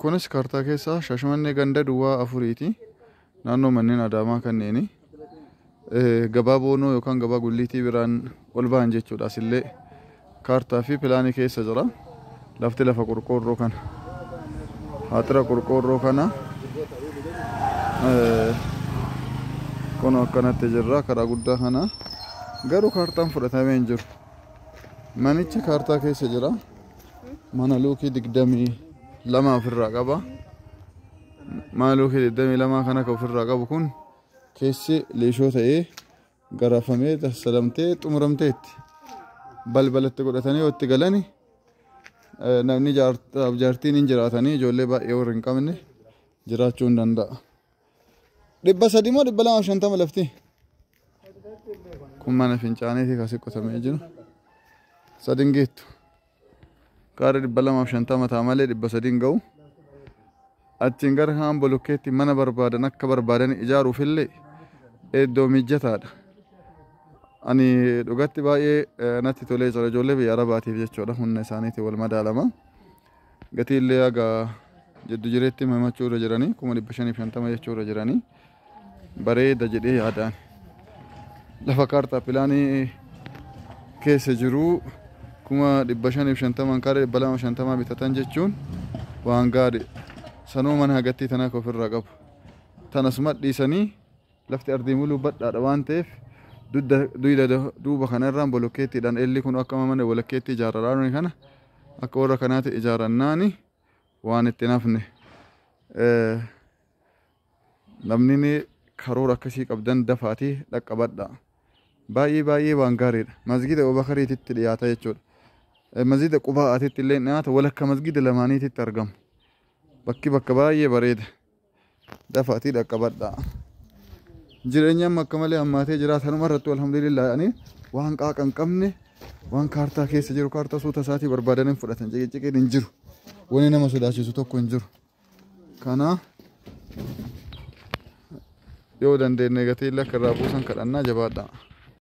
Kunis kaartaa keessaa Shaashmannee ganda duwwaa afuriiti. Naannoo manneen Adaamaa kanneeni. Gabaa boonoo yookaan gabaa gulliitii biraan ol ba'an jechuudha. Asillee kaartaa fi pilaanii keessa jira. Lafti lafa qorqoorroo kana. Haatira qorqoorroo kana. Kun akkanatti jirra karaa guddaa kana. Garuu kaartaan fudhatamee hin jiru. Manichi kaartaa keessa jira. Mana luukii 22 ofirraa qaba. Mana luukii 22 kana kan ofirraa qabu kun keessi liishoo ta'ee garafamee dassalamtee xumuramteetti. Balbalatti godhatanii itti galani namni jaartiin hin jiraatanii ijoollee baay'ee warri hin qabne jiraachuu hin danda'a. 300 moo 250 lafti? Kun mana fincaaniitii kasii qotamee jiru. Sadin geettu. Kaara 250 ta'a malee 300 ga'u. Achiin gara kaan bolokkeetti mana barbaadan akka barbaadan ijaaruuf illee iddoo mijataadha. Ani dhugatti baay'ee natti tolee jira ijoollee biyya Arabaatiif jechuudha humna isaaniitiin wal madaalama. Gatii illee haga jiddu jireetti himachuu irra jiranii 550 jechuu irra jiranii bareeda jedhee yaadaan. Lafa kaartaa pilaanii keessa jiru 550 kaara 250 bitatan jechuun waan gaarii. Sanuu mana hagattii tana akka ofirraa qabu. Tanasuma dhiisanii lafti ardii muluu badhaadha waan ta'eef duuba kanarraan bolokkeettiidhaan eelli kun akka mana bolokkeetti ijaarraa kana akka warra kanaatti ijaarannaani waan itti nafne. Namni karoora akkasii qabdan dafaatii dhaqqabadha. Baay'ee waan gaariidha. Masgida Abubakariititti dhiyaata jechuudha. Masgida Qubaa'aatitti illee dhiyaata walakka masgida lamaaniititti argamu. Bakka baay'ee bareeda. Dafaatii dhaqqabadha. Jireenya amma akka malee hammaatee jiraatanuma irratti alhamdulillah ani waan qaaqa hin qabne waan kaartaa keessa jiru kaartaa suuta isaatii barbaadanii fudhatan ciqiin hin jiru. Wanni nama sodaachisu tokko hin jiru. Kana yoo dandeenye gatii illee akka irraa buusan kadhannaa jabaadha.